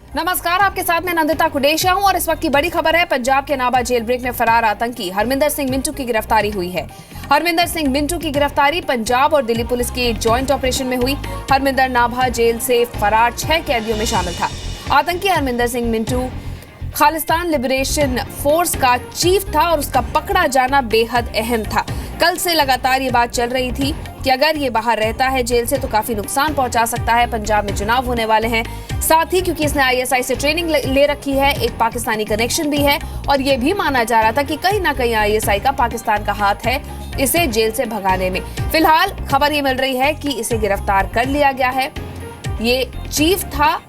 नमस्कार, आपके साथ मैं नंदिता कुडेशा हूं और इस वक्त की बड़ी खबर है। पंजाब के नाभा जेल ब्रेक में फरार आतंकी हरमिंदर सिंह मिंटू की गिरफ्तारी हुई है। हरमिंदर सिंह मिंटू की गिरफ्तारी पंजाब और दिल्ली पुलिस के जॉइंट ऑपरेशन में हुई। हरमिंदर नाभा जेल से फरार 6 कैदियों में शामिल था। आतंकी हरमिंदर सिंह मिंटू खालिस्तान लिबरेशन फोर्स का चीफ था और उसका पकड़ा जाना बेहद अहम था। कल से लगातार ये बात चल रही थी कि अगर ये बाहर रहता है जेल से तो काफी नुकसान पहुंचा सकता है। पंजाब में चुनाव होने वाले हैं, साथ ही क्योंकि इसने आईएसआई से ट्रेनिंग ले रखी है, एक पाकिस्तानी कनेक्शन भी है और ये भी माना जा रहा था कि कहीं ना कहीं आईएसआई का पाकिस्तान का हाथ है इसे जेल से भगाने में। फिलहाल खबर ये मिल रही है कि इसे गिरफ्तार कर लिया गया है। ये चीफ था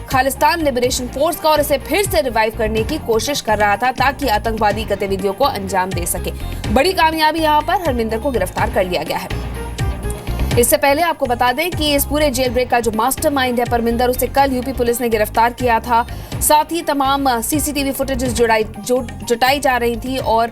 खालिस्तान लिबरेशन फोर्स का और इसे फिर से रिवाइव करने की कोशिश कर रहा था ताकि आतंकवादी गतिविधियों को अंजाम दे सके। बड़ी कामयाबी यहां पर हरमिंदर को गिरफ्तार कर लिया गया है। इससे पहले आपको बता दें कि इस पूरे जेल ब्रेक का जो मास्टरमाइंड है परमिंदर, उसे कल यूपी पुलिस ने गिरफ्तार किया था। साथ ही तमाम सीसीटीवी फुटेजेस जुटाई जा रही थी और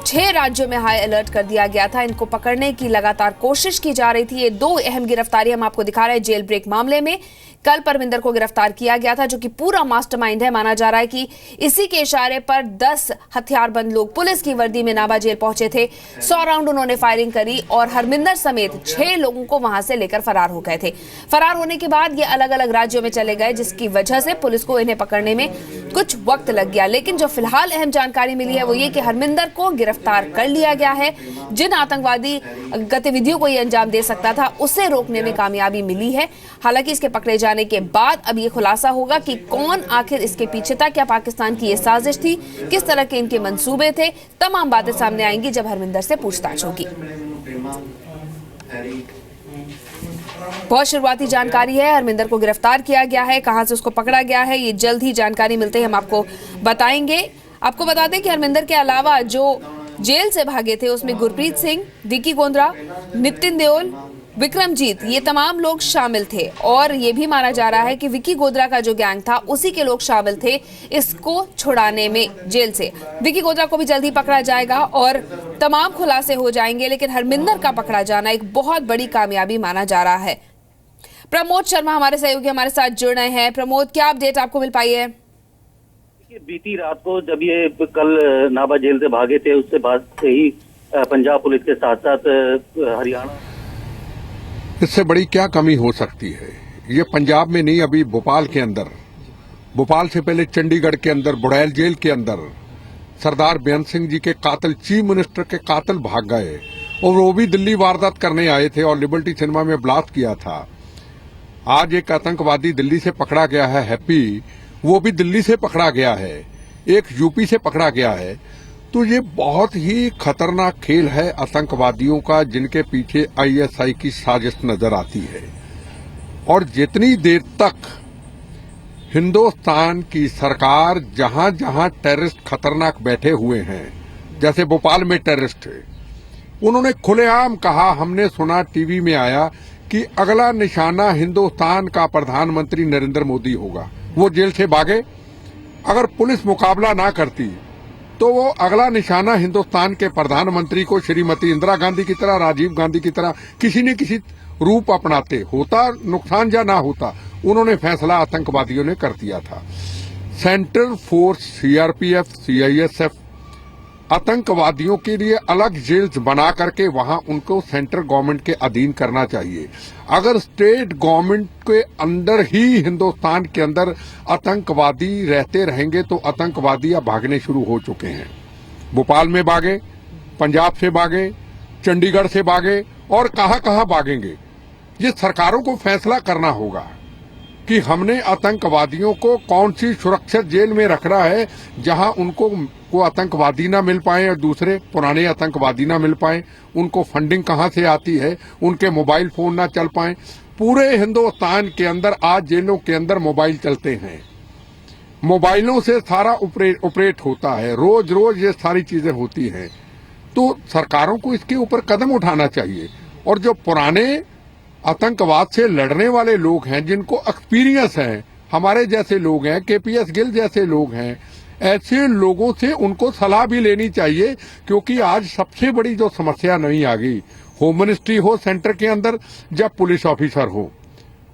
6 राज्यों में हाई अलर्ट कर दिया गया था। इनको पकड़ने की लगातार कोशिश की जा रही थी। ये 2 अहम गिरफ्तारी हम आपको दिखा रहे हैं जेल ब्रेक मामले में। कल परमिंदर को गिरफ्तार किया गया था जो कि पूरा मास्टरमाइंड है। माना जा रहा है कि इसी के इशारे पर 10 हथियारबंद लोग पुलिस की वर्दी में नाभा जेल पहुंचे थे। 100 राउंड उन्होंने फायरिंग करी और हरमिंदर समेत 6 लोगों को वहां से लेकर फरार हो गए थे। फरार होने के बाद ये अलग अलग राज्यों में चले गए, जिसकी वजह से पुलिस को इन्हें पकड़ने में कुछ वक्त लग गया। लेकिन जो फिलहाल अहम जानकारी मिली है वो ये कि हरमिंदर को गिरफ्तार कर लिया गया है। जिन आतंकवादी गतिविधियों को ये अंजाम दे सकता था उसे रोकने में कामयाबी मिली है। हालांकि इसके पकड़े जाने के बाद अब ये खुलासा होगा कि कौन आखिर इसके पीछे था, क्या पाकिस्तान की ये साजिश थी, किस तरह के इनके मंसूबे थे। तमाम बातें सामने आएंगी जब हरमिंदर से पूछताछ होगी। बहुत शुरुआती जानकारी है, हरमिंदर को गिरफ्तार किया गया है, कहां से उसको पकड़ा गया है ये जल्द ही जानकारी मिलते ही हम आपको बताएंगे। आपको बता दें कि हरमिंदर के अलावा जो जेल से भागे थे उसमें गुरप्रीत सिंह, विकी गोंद्रा, नितिन देओल, विक्रमजीत, ये तमाम लोग शामिल थे और ये भी माना जा रहा है कि विकी गोंद्रा का जो गैंग था उसी के लोग शामिल थे इसको छुड़ाने में जेल से। विकी गोंद्रा को भी जल्द ही पकड़ा जाएगा और तमाम खुलासे हो जाएंगे, लेकिन हरमिंदर का पकड़ा जाना एक बहुत बड़ी कामयाबी माना जा रहा है। प्रमोद शर्मा हमारे सहयोगी हमारे साथ जुड़ रहे हैं। प्रमोद, क्या अपडेट आपको मिल पाई है? बीती रात को जब ये कल नाभा जेल से भागे थे उससे बाद से ही पंजाब पुलिस के साथ साथ हरियाणा, इससे बड़ी क्या कमी हो सकती है। ये पंजाब में नहीं, अभी भोपाल के अंदर, भोपाल से पहले चंडीगढ़ के अंदर बुड़ैल जेल के अंदर सरदार बेअंत सिंह जी के कातिल, चीफ मिनिस्टर के कातिल भाग गए और वो भी दिल्ली वारदात करने आए थे और लिबर्टी सिनेमा में ब्लास्ट किया था। आज एक आतंकवादी दिल्ली से पकड़ा गया है, हैप्पी, वो भी दिल्ली से पकड़ा गया है, एक यूपी से पकड़ा गया है। तो ये बहुत ही खतरनाक खेल है आतंकवादियों का, जिनके पीछे आईएसआई की साजिश नजर आती है। और जितनी देर तक हिंदुस्तान की सरकार जहां जहां टेररिस्ट खतरनाक बैठे हुए हैं, जैसे भोपाल में टेररिस्ट है, उन्होंने खुलेआम कहा, हमने सुना टीवी में आया कि अगला निशाना हिंदुस्तान का प्रधानमंत्री नरेंद्र मोदी होगा। वो जेल से भागे, अगर पुलिस मुकाबला ना करती तो वो अगला निशाना हिंदुस्तान के प्रधानमंत्री को श्रीमती इंदिरा गांधी की तरह, राजीव गांधी की तरह किसी न किसी रूप अपनाते, होता नुकसान या ना होता, उन्होंने फैसला आतंकवादियों ने कर दिया था। सेंट्रल फोर्स, सीआरपीएफ, सीआईएसएफ आतंकवादियों के लिए अलग जेल्स बना करके वहां उनको सेंट्रल गवर्नमेंट के अधीन करना चाहिए। अगर स्टेट गवर्नमेंट के अंदर ही हिंदुस्तान के अंदर आतंकवादी रहते रहेंगे तो आतंकवादी अब भागने शुरू हो चुके हैं। भोपाल में भागे, पंजाब से भागे, चंडीगढ़ से भागे और कहां कहां भागेंगे। ये सरकारों को फैसला करना होगा कि हमने आतंकवादियों को कौन सी सुरक्षित जेल में रखना है जहां उनको को आतंकवादी ना मिल पाए और दूसरे पुराने आतंकवादी ना मिल पाए। उनको फंडिंग कहां से आती है, उनके मोबाइल फोन ना चल पाए। पूरे हिंदुस्तान के अंदर आज जेलों के अंदर मोबाइल चलते हैं, मोबाइलों से सारा ऑपरेट होता है, रोज रोज ये सारी चीजें होती हैं। तो सरकारों को इसके ऊपर कदम उठाना चाहिए और जो पुराने आतंकवाद से लड़ने वाले लोग हैं, जिनको एक्सपीरियंस है, हमारे जैसे लोग हैं, केपीएस गिल जैसे लोग हैं, ऐसे लोगों से उनको सलाह भी लेनी चाहिए। क्योंकि आज सबसे बड़ी जो समस्या नहीं आ गई, होम मिनिस्ट्री हो सेंटर के अंदर, जब पुलिस ऑफिसर हो,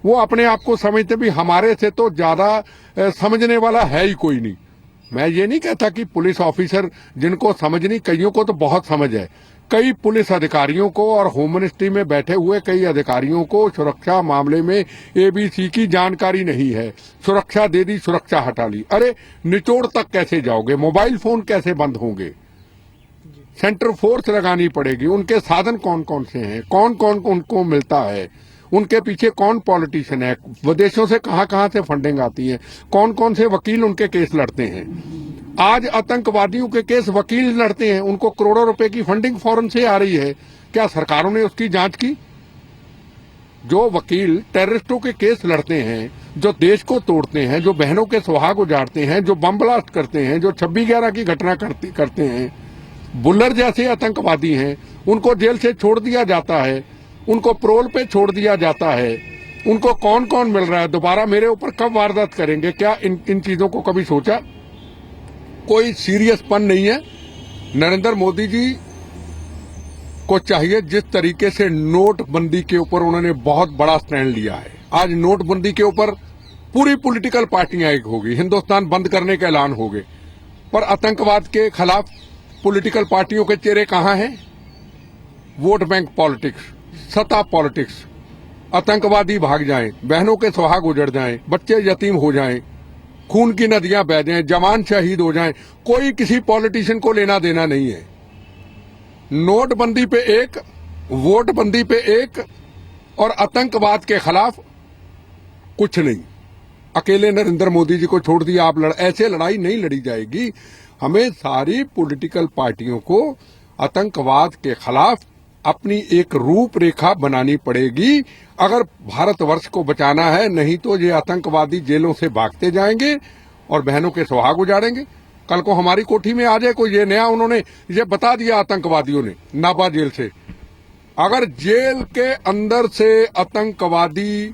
वो अपने आप को समझते भी हमारे से तो ज्यादा समझने वाला है ही कोई नहीं। मैं ये नहीं कहता कि पुलिस ऑफिसर जिनको समझ नहीं, कईयों को तो बहुत समझ है। कई पुलिस अधिकारियों को और होम मिनिस्ट्री में बैठे हुए कई अधिकारियों को सुरक्षा मामले में एबीसी की जानकारी नहीं है। सुरक्षा दे दी, सुरक्षा हटा ली। अरे निचोड़ तक कैसे जाओगे? मोबाइल फोन कैसे बंद होंगे? सेंटर फोर्स लगानी पड़ेगी। उनके साधन कौन कौन से हैं? कौन कौन उनको मिलता है? उनके पीछे कौन पॉलिटिशियन है? विदेशों से कहां से फंडिंग आती है? कौन कौन से वकील उनके केस लड़ते हैं? आज आतंकवादियों के केस वकील लड़ते हैं, उनको करोड़ों रुपए की फंडिंग फॉरेन से आ रही है। क्या सरकारों ने उसकी जांच की? जो वकील टेररिस्टों के केस लड़ते हैं, जो देश को तोड़ते हैं, जो बहनों के सुहाग उजाड़ते हैं, जो बम ब्लास्ट करते हैं, जो 26/11 की घटना करते हैं, बुल्लर जैसे आतंकवादी हैं, उनको जेल से छोड़ दिया जाता है, उनको प्रोल पे छोड़ दिया जाता है। उनको कौन कौन मिल रहा है? दोबारा मेरे ऊपर कब वारदात करेंगे? क्या इन चीजों को कभी सोचा? कोई सीरियसपन नहीं है। नरेंद्र मोदी जी को चाहिए, जिस तरीके से नोटबंदी के ऊपर उन्होंने बहुत बड़ा स्टैंड लिया है, आज नोटबंदी के ऊपर पूरी पॉलिटिकल पार्टियां एक होगी, हिंदुस्तान बंद करने का ऐलान हो गए। पर आतंकवाद के खिलाफ पॉलिटिकल पार्टियों के चेहरे कहां हैं? वोट बैंक पॉलिटिक्स, सत्ता पॉलिटिक्स। आतंकवादी भाग जाएं, बहनों के सुहाग उजड़ जाएं, बच्चे यतीम हो जाएं, खून की नदियां बह जाएं, जवान शहीद हो जाएं, कोई किसी पॉलिटिशियन को लेना देना नहीं है। नोटबंदी पे एक, वोटबंदी पे एक, और आतंकवाद के खिलाफ कुछ नहीं। अकेले नरेंद्र मोदी जी को छोड़ दिया आप ऐसे लड़ाई नहीं लड़ी जाएगी। हमें सारी पॉलिटिकल पार्टियों को आतंकवाद के खिलाफ अपनी एक रूपरेखा बनानी पड़ेगी अगर भारतवर्ष को बचाना है। नहीं तो ये आतंकवादी जेलों से भागते जाएंगे और बहनों के सुहाग उजाड़ेंगे। कल को हमारी कोठी में आ जाए कोई, ये नया उन्होंने ये बता दिया आतंकवादियों ने नाभा जेल से, अगर जेल के अंदर से आतंकवादी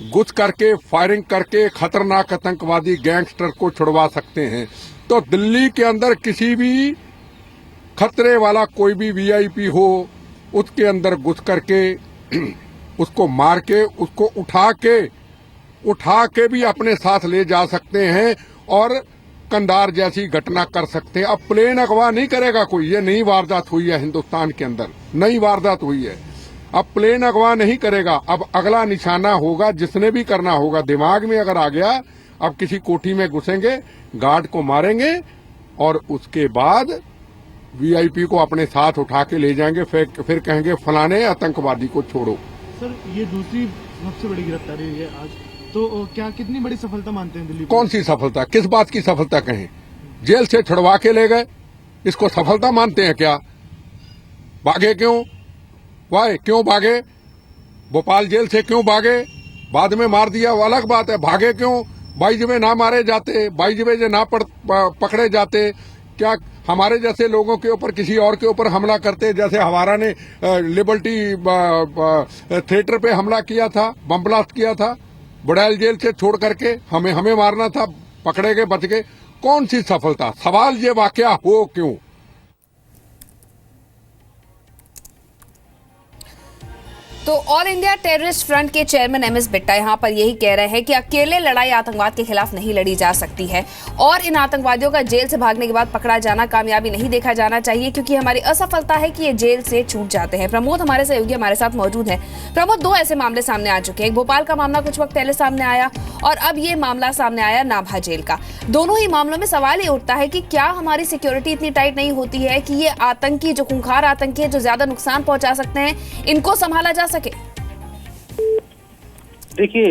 घुस करके फायरिंग करके खतरनाक आतंकवादी गैंगस्टर को छुड़वा सकते हैं, तो दिल्ली के अंदर किसी भी खतरे वाला कोई भी वीआईपी हो, उसके अंदर घुस करके उसको मार के, उसको उठा के भी अपने साथ ले जा सकते हैं और कंधार जैसी घटना कर सकते हैं। अब प्लेन अगवा नहीं करेगा कोई। ये नई वारदात हुई है हिंदुस्तान के अंदर, नई वारदात हुई है। अब प्लेन अगवा नहीं करेगा। अब अगला निशाना होगा, जिसने भी करना होगा, दिमाग में अगर आ गया, अब किसी कोठी में घुसेंगे, गार्ड को मारेंगे और उसके बाद वीआईपी को अपने साथ उठा के ले जाएंगे, फिर कहेंगे फलाने आतंकवादी को छोड़ो। सर, ये दूसरी सबसे बड़ी गिरफ्तारी हुई है आज, तो क्या कितनी बड़ी सफलता मानते हैं दिल्ली? कौन सी सफलता? किस बात की सफलता कहें? जेल से छुड़वा के ले गए, इसको सफलता मानते हैं क्या? भागे क्यों? वाह, क्यों भागे? भोपाल जेल से क्यों भागे? बाद में मार दिया वो अलग बात है। भागे क्यों? बाईजवे ना मारे जाते, बाईजवे ना पकड़े जाते, क्या हमारे जैसे लोगों के ऊपर किसी और के ऊपर हमला करते? जैसे हमारा ने लिबर्टी थिएटर पे हमला किया था, बम ब्लास्ट किया था, बुड़ैल जेल से छोड़ करके हमें मारना था, पकड़े गए, बच गए। कौन सी सफलता? सवाल ये वाकया हो क्यों? तो ऑल इंडिया टेररिस्ट फ्रंट के चेयरमैन एमएस बिट्टा यहां पर यही कह रहे हैं कि अकेले लड़ाई आतंकवाद के खिलाफ नहीं लड़ी जा सकती है और इन आतंकवादियों का जेल से भागने के बाद पकड़ा जाना कामयाबी नहीं देखा जाना चाहिए, क्योंकि हमारी असफलता है कि ये जेल से छूट जाते हैं। प्रमोद हमारे सहयोगी हमारे साथ मौजूद है। प्रमोद, दो ऐसे मामले सामने आ चुके हैं। एक भोपाल का मामला कुछ वक्त पहले सामने आया और अब ये मामला सामने आया नाभा जेल का। दोनों ही मामलों में सवाल ये उठता है कि क्या हमारी सिक्योरिटी इतनी टाइट नहीं होती है कि ये आतंकी, जो खूंखार आतंकी है, जो ज्यादा नुकसान पहुंचा सकते हैं, इनको संभाला जा सके? देखिए,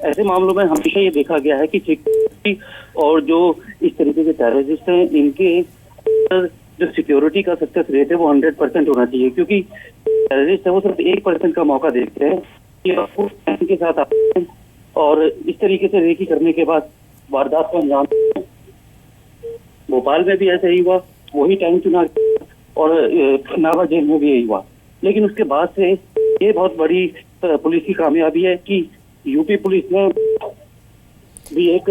ऐसे मामलों में हमेशा ये देखा गया है कि सिक्योरिटी और जो इस तरीके के टेररिस्ट हैं, इनके जो सिक्योरिटी का सक्सेस रेट है वो 100% होना चाहिए, क्योंकि टेररिस्ट है वो सिर्फ 1% का मौका देखते हैं कि आपको के साथ आते हैं और इस तरीके से रेकी करने के बाद वारदात को अंजाम। भोपाल में भी ऐसा ही हुआ, वही टाइम चुना और नाभा जेल में भी यही हुआ। लेकिन उसके बाद से ये बहुत बड़ी पुलिस की कामयाबी है कि यूपी पुलिस ने भी एक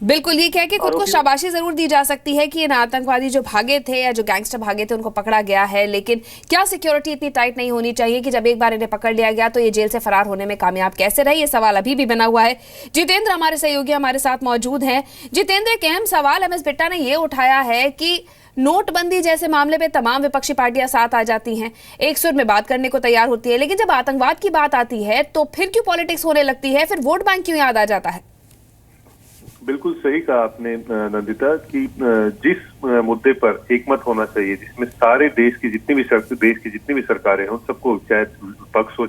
बिल्कुल, ये कह के खुद को शाबाशी जरूर दी जा सकती है कि इन आतंकवादी जो भागे थे या जो गैंगस्टर भागे थे उनको पकड़ा गया है, लेकिन क्या सिक्योरिटी इतनी टाइट नहीं होनी चाहिए कि जब एक बार इन्हें पकड़ लिया गया तो ये जेल से फरार होने में कामयाब कैसे रहे? ये सवाल अभी भी बना हुआ है। जितेंद्र हमारे सहयोगी हमारे साथ मौजूद हैं। जितेंद्र, एक अहम सवाल एमएस बिट्टा ने ये उठाया है कि नोटबंदी जैसे मामले में तमाम विपक्षी पार्टियां साथ आ जाती हैं, एक सुर में बात करने को तैयार होती है, लेकिन जब आतंकवाद की बात आती है तो फिर क्यों पॉलिटिक्स होने लगती है, फिर वोट बैंक क्यों याद आ जाता है? बिल्कुल सही कहा आपने नंदिता कि जिस मुद्दे पर एकमत होना चाहिए, जिसमें सारे देश की जितनी भी सरकारें हैं, उन सबको, चाहे पक्ष हो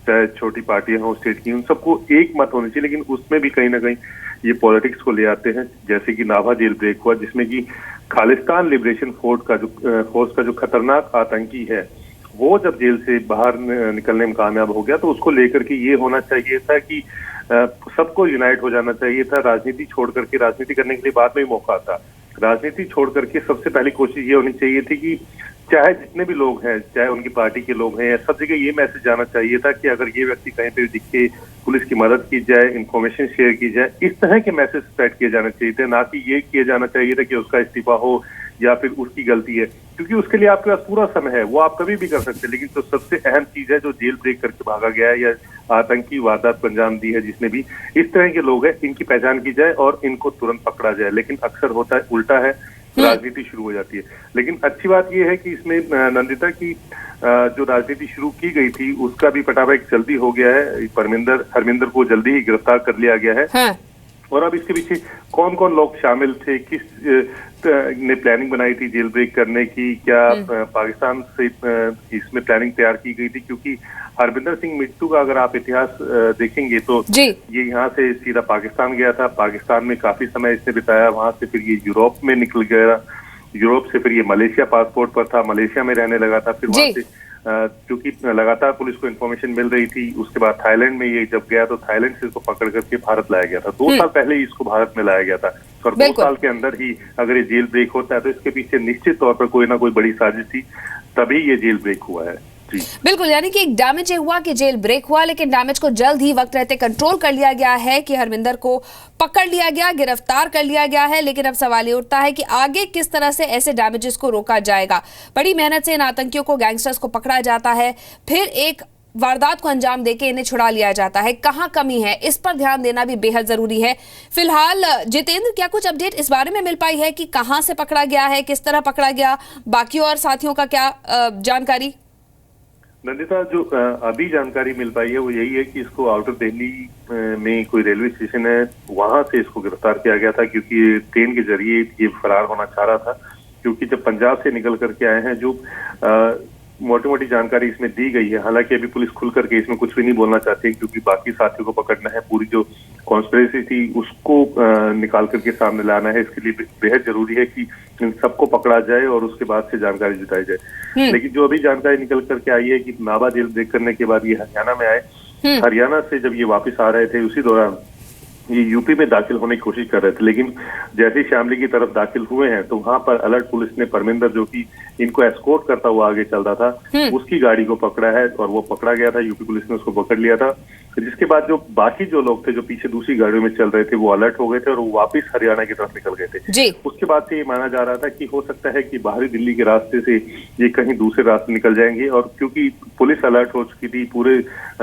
चाहे छोटी पार्टियां हो स्टेट की, उन सबको एक मत होनी चाहिए, लेकिन उसमें भी कहीं ना कहीं ये पॉलिटिक्स को ले आते हैं। जैसे कि नाभा जेल ब्रेक हुआ, जिसमें कि खालिस्तान लिबरेशन फोर्स का जो खतरनाक आतंकी है, वो जब जेल से बाहर निकलने में कामयाब हो गया, तो उसको लेकर के ये होना चाहिए था कि सबको यूनाइट हो जाना चाहिए था। राजनीति छोड़ करके, राजनीति करने के लिए बाद में मौका था, राजनीति छोड़ करके सबसे पहली कोशिश ये होनी चाहिए थी कि चाहे जितने भी लोग हैं, चाहे उनकी पार्टी के लोग हैं, सब जगह ये मैसेज जाना चाहिए था कि अगर ये व्यक्ति कहीं पे दिखे, पुलिस की मदद की जाए, इंफॉर्मेशन शेयर की जाए। इस तरह के मैसेज स्प्रेड किए जाने चाहिए थे, ना कि ये किया जाना चाहिए था कि उसका इस्तीफा हो या फिर उसकी गलती है, क्योंकि उसके लिए आपके पास पूरा समय है, वो आप कभी भी कर सकते हैं। लेकिन जो सबसे अहम चीज है, जो जेल ब्रेक करके भागा गया है या आतंकी वारदात को अंजाम दी है, जिसने भी, इस तरह के लोग हैं, इनकी पहचान की जाए और इनको तुरंत पकड़ा जाए। लेकिन अक्सर होता है उल्टा है, राजनीति शुरू हो जाती है। लेकिन अच्छी बात यह है कि इसमें नंदिता की जो राजनीति शुरू की गई थी, उसका भी फटाफट जल्दी हो गया है। हरमिंदर को जल्दी ही गिरफ्तार कर लिया गया है। हाँ। और अब इसके पीछे कौन कौन लोग शामिल थे, किस ने प्लानिंग बनाई थी जेल ब्रेक करने की, क्या पाकिस्तान से इसमें प्लानिंग तैयार की गई थी? क्योंकि हरमिंदर सिंह मिट्टू का अगर आप इतिहास देखेंगे तो ये यहाँ से सीधा पाकिस्तान गया था, पाकिस्तान में काफी समय इसने बिताया, वहां से फिर ये यूरोप में निकल गया, यूरोप से फिर ये मलेशिया पासपोर्ट पर था, मलेशिया में रहने लगा था, फिर वहां से क्योंकि लगातार पुलिस को इन्फॉर्मेशन मिल रही थी, उसके बाद थाईलैंड में ये जब गया तो थाईलैंड से इसको पकड़ करके भारत लाया गया था। 2 साल पहले ही इसको भारत में लाया गया था, और 2 साल के अंदर ही अगर ये जेल ब्रेक होता है तो इसके पीछे निश्चित तौर पर कोई ना कोई बड़ी साजिश थी, तभी ये जेल ब्रेक हुआ है। बिल्कुल, यानी कि एक डैमेज ये हुआ कि जेल ब्रेक हुआ, लेकिन डैमेज को जल्द ही वक्त रहते कंट्रोल कर लिया गया है कि हरमिंदर को पकड़ लिया गया, गिरफ्तार कर लिया गया है। लेकिन अब सवाल ये उठता है कि आगे किस तरह से ऐसे डैमेजेस को रोका जाएगा। बड़ी मेहनत से इन आतंकियों को, गैंगस्टर्स को पकड़ा जाता है, फिर एक वारदात को अंजाम देके इन्हें छुड़ा लिया जाता है। कहां कमी है, इस पर ध्यान देना भी बेहद जरूरी है। फिलहाल जितेंद्र, क्या कुछ अपडेट इस बारे में मिल पाई है कि कहां से पकड़ा गया है, किस तरह पकड़ा गया, बाकी और साथियों का क्या जानकारी? नंदिता, जो अभी जानकारी मिल पाई है वो यही है कि इसको आउटर दिल्ली में कोई रेलवे स्टेशन है, वहां से इसको गिरफ्तार किया गया था, क्योंकि ट्रेन के जरिए ये फरार होना चाह रहा था। क्योंकि जब पंजाब से निकल करके आए हैं, जो मोटी मोटी जानकारी इसमें दी गई है, हालांकि अभी पुलिस खुल करके इसमें कुछ भी नहीं बोलना चाहती है, क्योंकि बाकी साथियों को पकड़ना है, पूरी जो कॉन्स्पिरेसी थी उसको निकाल करके सामने लाना है। इसके लिए बेहद जरूरी है कि इन सबको पकड़ा जाए और उसके बाद से जानकारी जुटाई जाए। लेकिन जो अभी जानकारी निकल करके आई है कि नाभा जेल ब्रेक करने के बाद ये हरियाणा में आए, हरियाणा से जब ये वापस आ रहे थे, उसी दौरान ये यूपी में दाखिल होने की कोशिश कर रहे थे। लेकिन जैसे ही शामली की तरफ दाखिल हुए हैं तो वहां पर अलर्ट पुलिस ने परमिंदर, जो कि इनको एस्कॉर्ट करता हुआ आगे चल रहा था, उसकी गाड़ी को पकड़ा है और वो पकड़ा गया था। यूपी पुलिस ने उसको पकड़ लिया था, जिसके बाद जो बाकी जो लोग थे जो पीछे दूसरी गाड़ियों में चल रहे थे, वो अलर्ट हो गए थे और वो वापस हरियाणा की तरफ निकल गए थे। उसके बाद से ये माना जा रहा था कि हो सकता है कि बाहरी दिल्ली के रास्ते से ये कहीं दूसरे रास्ते निकल जाएंगे, और क्योंकि पुलिस अलर्ट हो चुकी थी, पूरे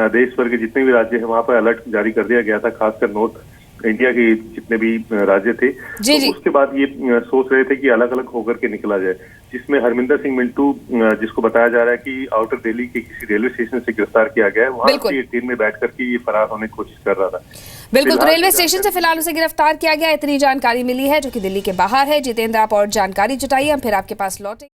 देश भर के जितने भी राज्य हैं वहां पर अलर्ट जारी कर दिया गया था, खासकर नॉर्थ इंडिया के जितने भी राज्य थे। तो उसके बाद ये सोच रहे थे कि अलग अलग होकर के निकला जाए, जिसमें हरमिंदर सिंह मिंटू, जिसको बताया जा रहा है कि आउटर दिल्ली के किसी रेलवे स्टेशन से गिरफ्तार किया गया है, वहां से ये ट्रेन में बैठ करके ये फरार होने की कोशिश कर रहा था। बिल्कुल, तो रेलवे स्टेशन से फिलहाल उसे गिरफ्तार किया गया, इतनी जानकारी मिली है, जो कि दिल्ली के बाहर है। जितेंद्र, आप और जानकारी जुटाइए, हम फिर आपके पास लौटेंगे।